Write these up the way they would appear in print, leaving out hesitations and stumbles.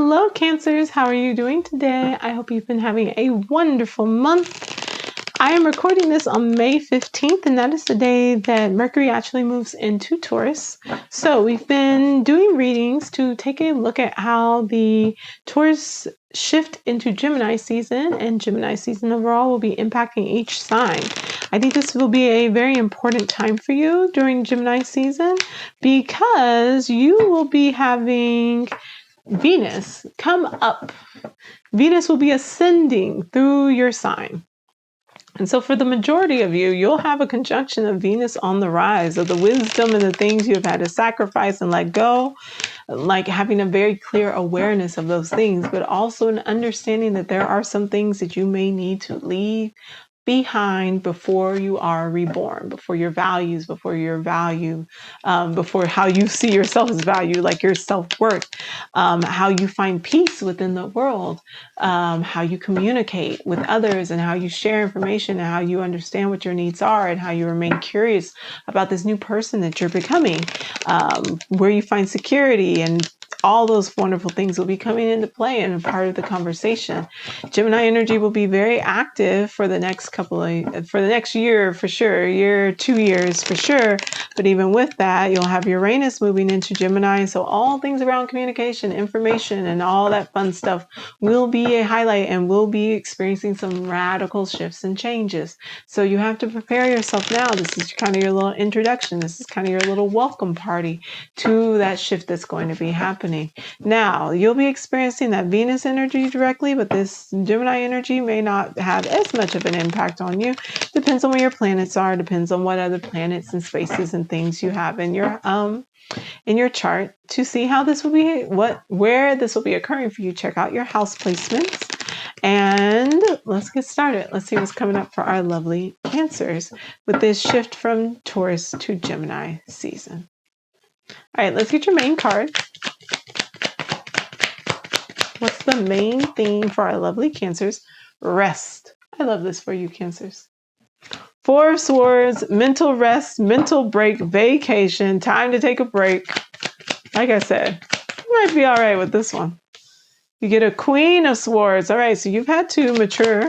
Hello, Cancers. How are you doing today? I hope you've been having a wonderful month. I am recording this on May 15th, and that is the day that Mercury actually moves into Taurus. So we've been doing readings to take a look at how the Taurus shift into Gemini season, and Gemini season overall will be impacting each sign. I think this will be a very important time for you during Gemini season because you will be having Venus come up. Venus will be ascending through your sign. And so for the majority of you, you'll have a conjunction of Venus on the rise, of the wisdom and the things you've had to sacrifice and let go, like having a very clear awareness of those things, but also an understanding that there are some things that you may need to leave behind before you are reborn, before your values, before your value, before how you see yourself as value, like your self-worth, how you find peace within the world, how you communicate with others and how you share information and how you understand what your needs are and how you remain curious about this new person that you're becoming, where you find security, and all those wonderful things will be coming into play and a part of the conversation. Gemini energy will be very active for the next for the next year for sure, 2 years for sure. But even with that, you'll have Uranus moving into Gemini. So all things around communication, information, and all that fun stuff will be a highlight, and we'll be experiencing some radical shifts and changes. So you have to prepare yourself now. This is kind of your little introduction. This is kind of your little welcome party to that shift that's going to be happening. Now, you'll be experiencing that Venus energy directly, but this Gemini energy may not have as much of an impact on you. Depends on where your planets are, depends on what other planets and spaces and things you have in your chart to see how this will be, where this will be occurring for you. Check out your house placements. And let's get started. Let's see what's coming up for our lovely Cancers with this shift from Taurus to Gemini season. All right, let's get your main card. What's the main theme for our lovely Cancers? Rest. I love this for you, Cancers. Four of Swords, mental rest, mental break, vacation, time to take a break. Like I said, you might be all right with this one. You get a Queen of Swords. All right, so you've had to mature.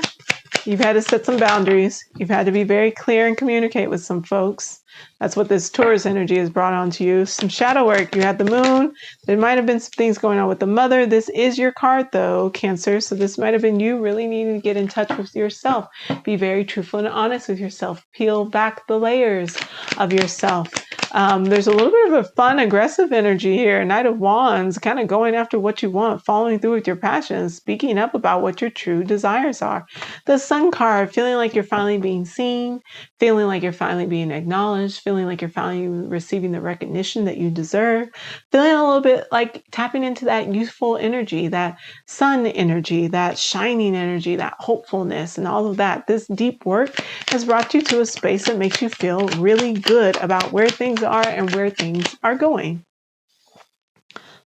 You've had to set some boundaries. You've had to be very clear and communicate with some folks. That's what this Taurus energy has brought onto you. Some shadow work. You had the moon. There might have been some things going on with the mother. This is your card, though, Cancer. So this might have been you really needing to get in touch with yourself. Be very truthful and honest with yourself. Peel back the layers of yourself. There's a little bit of a fun, aggressive energy here. Knight of Wands, kind of going after what you want, following through with your passions, speaking up about what your true desires are. The Sun card, feeling like you're finally being seen, feeling like you're finally being acknowledged, feeling like you're finally receiving the recognition that you deserve, feeling a little bit like tapping into that youthful energy, that sun energy, that shining energy, that hopefulness, and all of that. This deep work has brought you to a space that makes you feel really good about where things are and where things are going.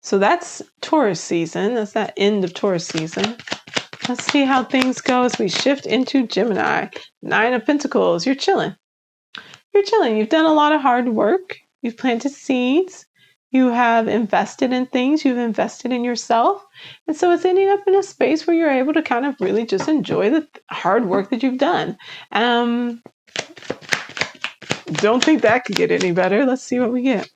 So that's Taurus season. That's that end of Taurus season. Let's see how things go as we shift into Gemini. 9 of Pentacles. You're chilling. You're chilling. You've done a lot of hard work. You've planted seeds. You have invested in things. You've invested in yourself. And so it's ending up in a space where you're able to kind of really just enjoy the hard work that you've done. Don't think that could get any better. Let's see what we get.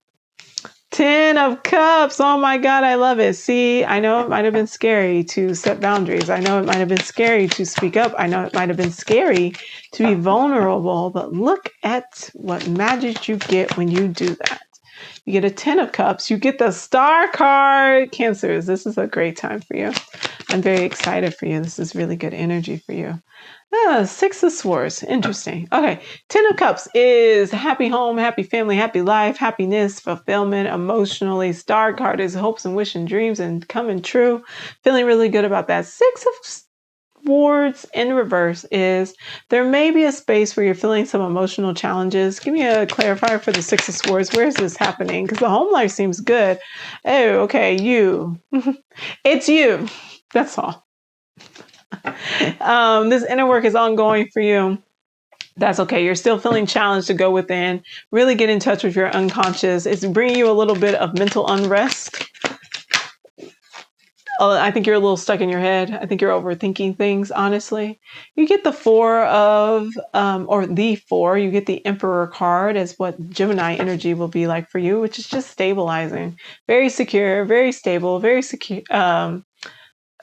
10 of Cups. Oh my God, I love it. See, I know it might have been scary to set boundaries. I know it might have been scary to speak up. I know it might have been scary to be vulnerable, but look at what magic you get when you do that. You get a 10 of Cups. You get the Star card. Cancers, this is a great time for you. I'm very excited for you. This is really good energy for you. 6 of Swords. Interesting. Okay. 10 of Cups is happy home, happy family, happy life, happiness, fulfillment, emotionally. Star card is hopes and wish and dreams and coming true. Feeling really good about that. 6 of Swords in reverse is there may be a space where you're feeling some emotional challenges. Give me a clarifier for the 6 of Swords. Where is this happening? Because the home life seems good. Oh, okay. You. It's you. That's all. This inner work is ongoing for you. That's okay. You're still feeling challenged to go within, really get in touch with your unconscious. It's bringing you a little bit of mental unrest. I think you're a little stuck in your head. I think you're overthinking things, honestly. You get the four of, or the four, you get the Emperor card as what Gemini energy will be like for you, which is just stabilizing. Very secure, very stable, very secure.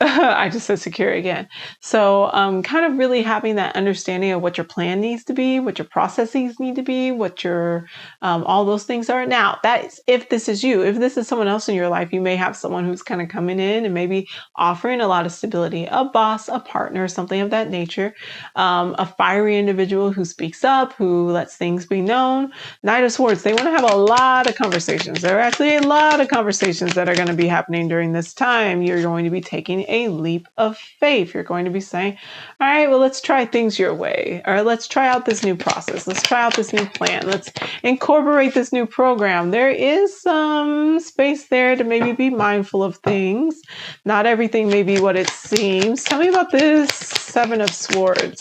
I just said secure again. So, kind of really having that understanding of what your plan needs to be, what your processes need to be, what your all those things are. Now, that is if this is you. If this is someone else in your life, you may have someone who's kind of coming in and maybe offering a lot of stability, a boss, a partner, something of that nature, a fiery individual who speaks up, who lets things be known. Knight of Swords, they want to have a lot of conversations. There are actually a lot of conversations that are going to be happening during this time. You're going to be taking a leap of faith. You're going to be saying, all right, well, let's try things your way. Or let's try out this new process. Let's try out this new plan. Let's incorporate this new program. There is some space there to maybe be mindful of things. Not everything may be what it seems. Tell me about this Seven of Swords.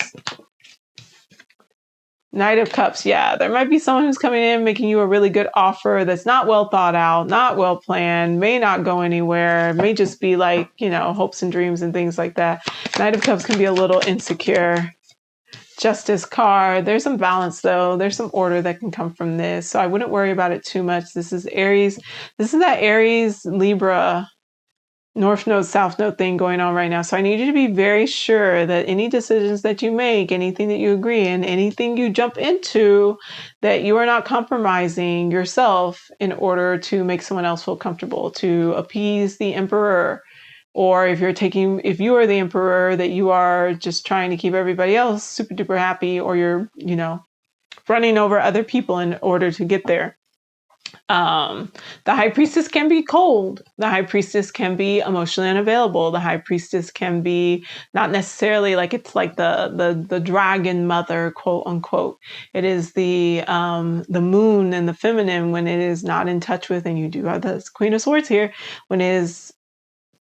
Knight of Cups, yeah, there might be someone who's coming in making you a really good offer that's not well thought out, not well planned, may not go anywhere, may just be like, hopes and dreams and things like that. Knight of Cups can be a little insecure. Justice card, there's some balance though, there's some order that can come from this, so I wouldn't worry about it too much. This is Aries, this is that Aries Libra North Node, South Node thing going on right now. So I need you to be very sure that any decisions that you make, anything that you agree in, anything you jump into, that you are not compromising yourself in order to make someone else feel comfortable, to appease the emperor. Or if you are the emperor, that you are just trying to keep everybody else super duper happy, or you're, running over other people in order to get there. The High Priestess can be cold. The High Priestess can be emotionally unavailable. The High Priestess can be not necessarily like it's like the dragon mother, quote unquote. It is the moon and the feminine when it is not in touch with, and you do have the Queen of Swords here, when it is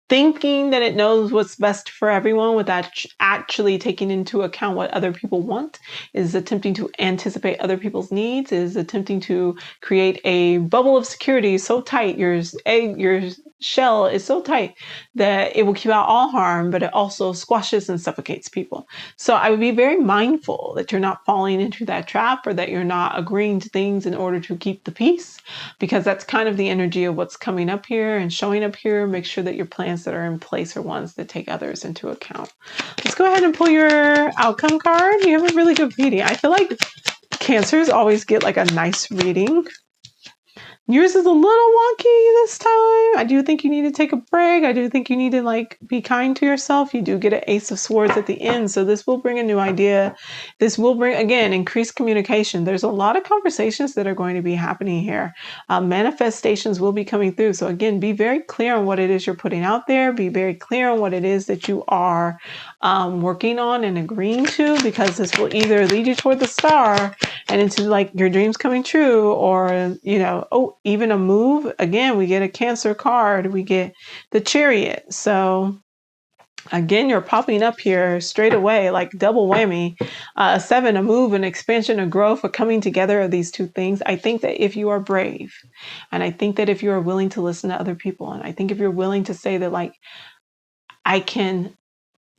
thinking that it knows what's best for everyone without actually taking into account what other people want, is attempting to anticipate other people's needs, is attempting to create a bubble of security so tight, your shell is so tight that it will keep out all harm, but it also squashes and suffocates people. So I would be very mindful that you're not falling into that trap, or that you're not agreeing to things in order to keep the peace, because that's kind of the energy of what's coming up here and showing up here. Make sure that your plans that are in place are ones that take others into account. Let's go ahead and pull your outcome card. You have a really good reading. I feel like Cancers always get like a nice reading. Yours is a little wonky this time. I do think you need to take a break. I do think you need to be kind to yourself. You do get an Ace of Swords at the end. So this will bring a new idea. This will bring, again, increased communication. There's a lot of conversations that are going to be happening here. Manifestations will be coming through. So again, be very clear on what it is you're putting out there. Be very clear on what it is that you are working on and agreeing to, because this will either lead you toward the star and into your dreams coming true, or, even a move. Again, we get a Cancer card, we get the Chariot. So again, you're popping up here straight away, like double whammy. 7, a move, an expansion, a growth, a coming together of these two things. I think that if you are brave, and I think that if you are willing to listen to other people, and I think if you're willing to say that I can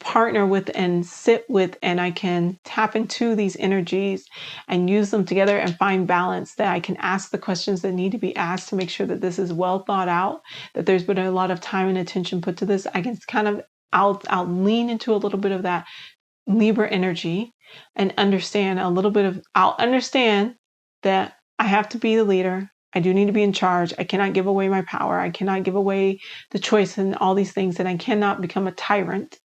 partner with and sit with, and I can tap into these energies and use them together and find balance, that I can ask the questions that need to be asked to make sure that this is well thought out, that there's been a lot of time and attention put to this. I can kind of, I'll lean into a little bit of that Libra energy and understand a little bit of, I'll understand that I have to be the leader. I do need to be in charge. I cannot give away my power. I cannot give away the choice and all these things. And I cannot become a tyrant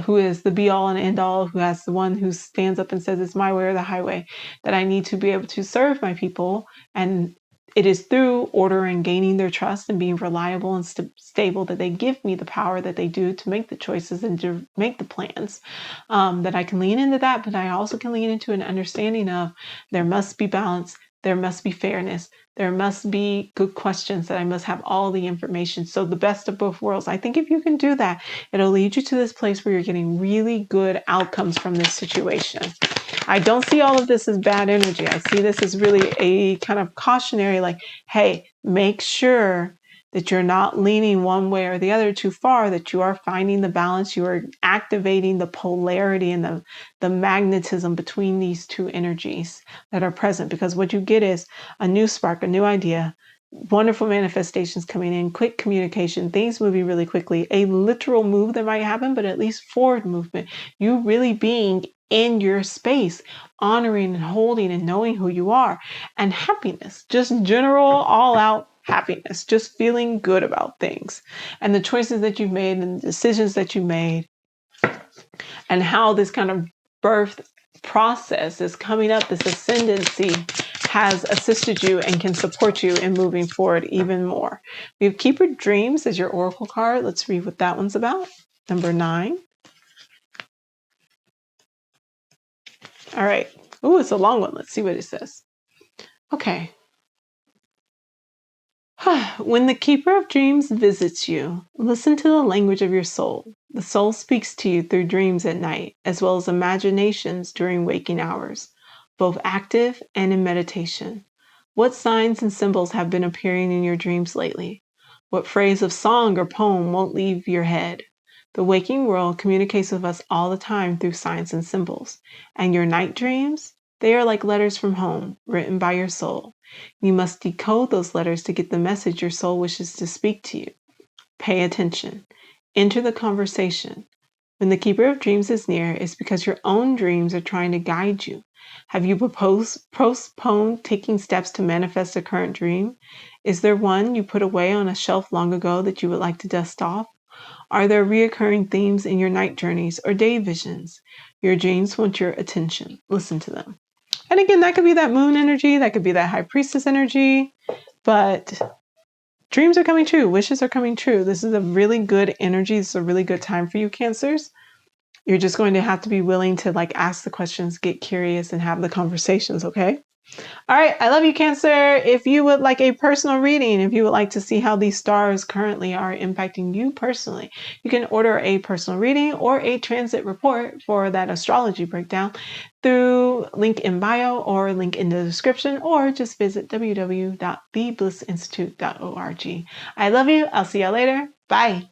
who is the be all and end all, who has the one who stands up and says it's my way or the highway. That I need to be able to serve my people. And it is through order and gaining their trust and being reliable and stable that they give me the power that they do to make the choices and to make the plans. That I can lean into that, but I also can lean into an understanding of there must be balance. There must be fairness. There must be good questions, that I must have all the information. So the best of both worlds. I think if you can do that, it'll lead you to this place where you're getting really good outcomes from this situation. I don't see all of this as bad energy. I see this as really a kind of cautionary, hey, make sure that you're not leaning one way or the other too far, that you are finding the balance, you are activating the polarity and the magnetism between these two energies that are present. Because what you get is a new spark, a new idea, wonderful manifestations coming in, quick communication, things moving really quickly, a literal move that might happen, but at least forward movement. You really being in your space, honoring and holding and knowing who you are, and happiness, just general all out happiness, just feeling good about things and the choices that you've made and the decisions that you made, and how this kind of birth process is coming up, this ascendancy has assisted you and can support you in moving forward even more. We have Keeper Dreams as your oracle card. Let's read what that one's about. Number 9. All right. Ooh, it's a long one. Let's see what it says. Okay. When the Keeper of Dreams visits you, listen to the language of your soul. The soul speaks to you through dreams at night, as well as imaginations during waking hours, both active and in meditation. What signs and symbols have been appearing in your dreams lately? What phrase of song or poem won't leave your head? The waking world communicates with us all the time through signs and symbols. And your night dreams? They are like letters from home, written by your soul. You must decode those letters to get the message your soul wishes to speak to you. Pay attention. Enter the conversation. When the Keeper of Dreams is near, it's because your own dreams are trying to guide you. Have you postponed taking steps to manifest a current dream? Is there one you put away on a shelf long ago that you would like to dust off? Are there reoccurring themes in your night journeys or day visions? Your dreams want your attention. Listen to them. And again, that could be that moon energy, that could be that high priestess energy, but dreams are coming true. Wishes are coming true. This is a really good energy. This is a really good time for you, Cancers. You're just going to have to be willing to ask the questions, get curious, and have the conversations, okay? All right, I love you, Cancer. If you would like a personal reading, if you would like to see how these stars currently are impacting you personally, you can order a personal reading or a transit report for that astrology breakdown through link in bio or link in the description, or just visit www.theblissinstitute.org. I love you. I'll see y'all later. Bye.